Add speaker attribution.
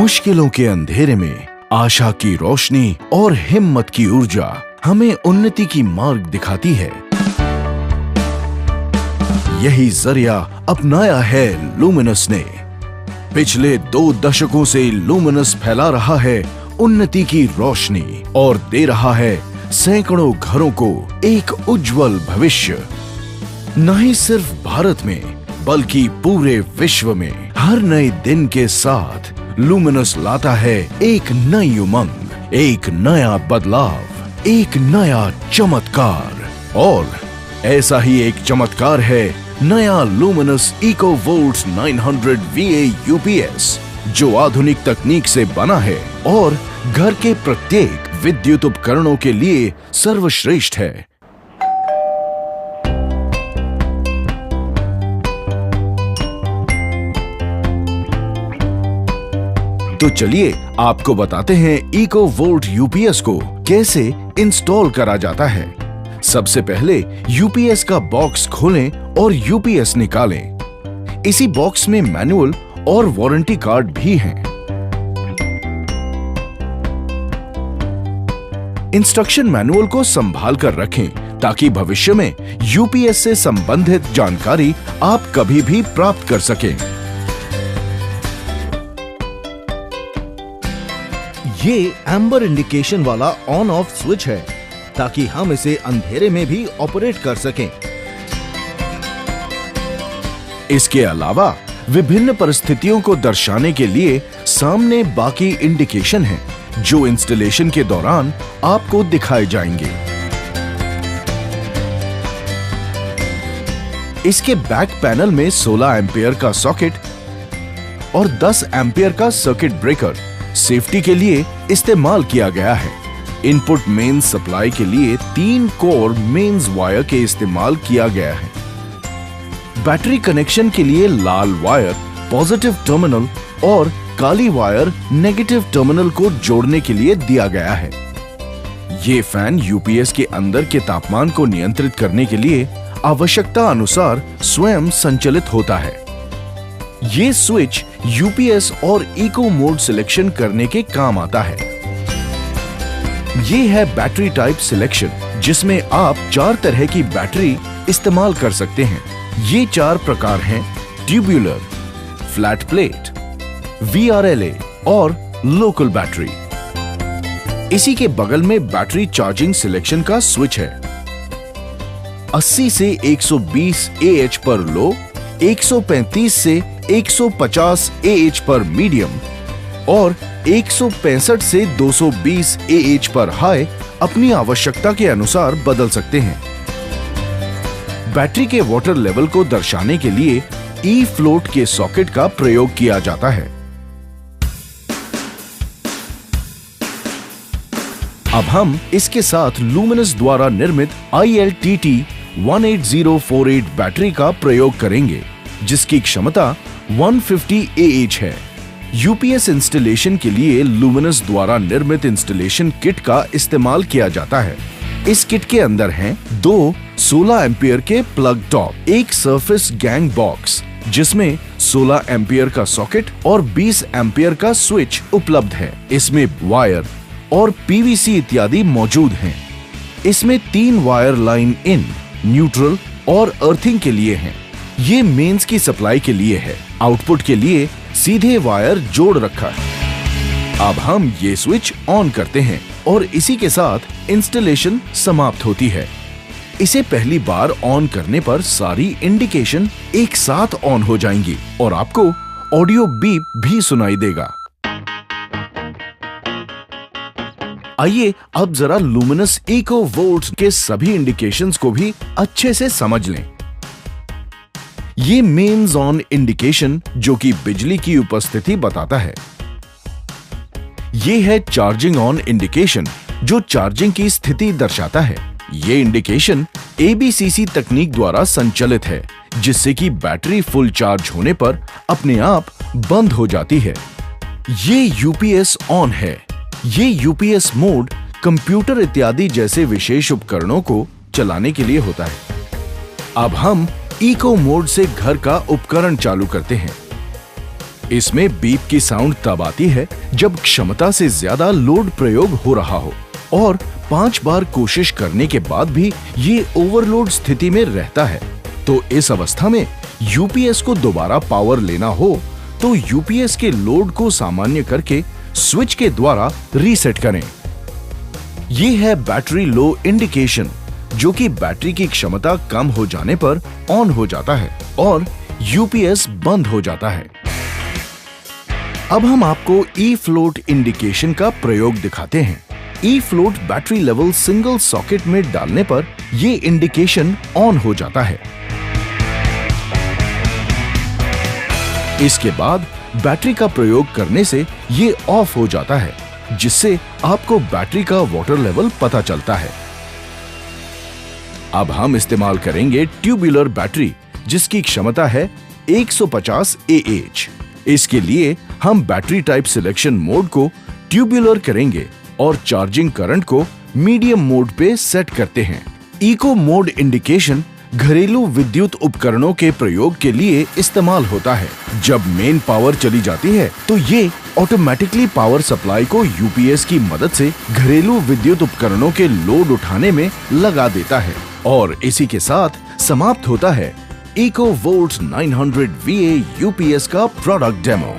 Speaker 1: मुश्किलों के अंधेरे में आशा की रोशनी और हिम्मत की ऊर्जा हमें उन्नति की मार्ग दिखाती है। यही जरिया अपनाया है लुमिनस ने। पिछले 2 दशकों से लुमिनस फैला रहा है उन्नति की रोशनी और दे रहा है सैकड़ों घरों को एक उज्जवल भविष्य। न ही सिर्फ भारत में बल्कि पूरे विश्व में हर नए दिन के साथ लुमिनस लाता है एक नई उमंग, एक नया बदलाव, एक नया चमत्कार। और ऐसा ही एक चमत्कार है नया लुमिनस इकोवोल्ट 900 VA UPS, जो आधुनिक तकनीक से बना है और घर के प्रत्येक विद्युत उपकरणों के लिए सर्वश्रेष्ठ है। तो चलिए आपको बताते हैं इकोवोल्ट UPS को कैसे इंस्टॉल करा जाता है। सबसे पहले UPS का बॉक्स खोलें और UPS निकालें। इसी बॉक्स में मैनुअल और वारंटी कार्ड भी हैं। इंस्ट्रक्शन मैनुअल को संभाल कर रखें ताकि भविष्य में UPS से संबंधित जानकारी आप कभी भी प्राप्त कर सकें।
Speaker 2: ये एम्बर इंडिकेशन वाला ऑन ऑफ स्विच है ताकि हम इसे अंधेरे में भी ऑपरेट कर सकें।
Speaker 1: इसके अलावा विभिन्न परिस्थितियों को दर्शाने के लिए सामने बाकी इंडिकेशन हैं, जो इंस्टॉलेशन के दौरान आपको दिखाए जाएंगे। इसके बैक पैनल में 16 एम्पियर का सॉकेट और 10 एम्पियर का सर्किट ब्रेकर सेफ्टी के लिए इस्तेमाल किया गया है। इनपुट मेंस सप्लाई के लिए 3 कोर मेंस वायर के इस्तेमाल किया गया है। बैटरी कनेक्शन के लिए लाल वायर पॉजिटिव टर्मिनल और काली वायर नेगेटिव टर्मिनल को जोड़ने के लिए दिया गया है। ये फैन UPS के अंदर के तापमान को नियंत्रित करने के लिए आवश्यकता अनुसार स्वयं संचालित होता है। ये स्विच UPS और इको मोड सिलेक्शन करने के काम आता है। ये है बैटरी टाइप सिलेक्शन, जिसमें आप 4 तरह की बैटरी इस्तेमाल कर सकते हैं। ये 4 प्रकार हैं: ट्यूबुलर, फ्लैट प्लेट, VRLA और लोकल बैटरी। इसी के बगल में बैटरी चार्जिंग सिलेक्शन का स्विच है। 80 से 120 AH पर लो, 135 से 150 AH पर मीडियम और 165 से 220 AH पर हाई अपनी आवश्यकता के अनुसार बदल सकते हैं। बैटरी के वाटर लेवल को दर्शाने के लिए E-फ्लोट के सॉकेट का प्रयोग किया जाता है। अब हम इसके साथ लुमिनस द्वारा निर्मित ILTT 18048 बैटरी का प्रयोग करेंगे, जिसकी क्षमता 150 AH है। UPS इंस्टॉलेशन के लिए लुमिनस द्वारा निर्मित इंस्टॉलेशन किट का इस्तेमाल किया जाता है। इस किट के अंदर हैं 2 16 एम्पियर के प्लग टॉप, एक सरफेस गैंग बॉक्स जिसमें 16 एम्पियर का सॉकेट और 20 एम्पियर का स्विच उपलब्ध है। इसमें वायर और PVC इत्यादि मौजूद हैं। इसमें 3 वायर लाइन इन, न्यूट्रल और अर्थिंग के लिए हैं। ये मेंस की सप्लाई के लिए है। आउटपुट के लिए सीधे वायर जोड़ रखा है। अब हम ये स्विच ऑन करते हैं और इसी के साथ इंस्टॉलेशन समाप्त होती है। इसे पहली बार ऑन करने पर सारी इंडिकेशन एक साथ ऑन हो जाएंगी और आपको ऑडियो बीप भी सुनाई देगा। आइए अब जरा लुमिनस इकोवोल्ट के सभी इंडिकेशंस को भी अच्छे से समझ लें। ये मेंस ऑन इंडिकेशन, जो कि बिजली की उपस्थिति बताता है। ये है चार्जिंग ऑन इंडिकेशन, जो चार्जिंग की स्थिति दर्शाता है। ये इंडिकेशन ABCC तकनीक द्वारा संचालित है, जिससे कि बैटरी फुल चार्ज होने पर अपने आप बंद हो जाती है। ये UPS ऑन है। ये UPS मोड कंप्यूटर इत्यादि जैसे विशेष उपकरणों को चलाने के लिए होता है। अब हम इको मोड से घर का उपकरण चालू करते हैं। इसमें बीप की साउंड तब आती है जब क्षमता से ज्यादा लोड प्रयोग हो रहा हो और 5 बार कोशिश करने के बाद भी ये ओवरलोड स्थिति में रहता है। तो इस अवस्था में यूपीएस को दोबारा पावर लेना हो तो यूपीएस के लोड को सामान्य करके स्विच के द्वारा रीसेट करें। ये है बैटरी लो इंडिकेशन, जो कि बैटरी की क्षमता कम हो जाने पर ऑन हो जाता है और यूपीएस बंद हो जाता है। अब हम आपको ई फ्लोट इंडिकेशन का प्रयोग दिखाते हैं। ई float battery level single socket में डालने पर ये इंडिकेशन ऑन हो जाता है। इसके बाद बैटरी का प्रयोग करने से ये ऑफ हो जाता है, जिससे आपको बैटरी का वाटर लेवल पता चलता है। अब हम इस्तेमाल करेंगे ट्यूबुलर बैटरी, जिसकी क्षमता है 150 AH। इसके लिए हम बैटरी टाइप सिलेक्शन मोड को ट्यूबुलर करेंगे और चार्जिंग करंट को मीडियम मोड पे सेट करते हैं। इको मोड इंडिकेशन घरेलू विद्युत उपकरणों के प्रयोग के लिए इस्तेमाल होता है। जब मेन पावर चली जाती है तो ये ऑटोमेटिकली पावर सप्लाई को यूपीएस की मदद से घरेलू विद्युत उपकरणों के लोड उठाने में लगा देता है। और इसी के साथ समाप्त होता है इको वोल्ट 900 VA यूपीएस का प्रोडक्ट डेमो।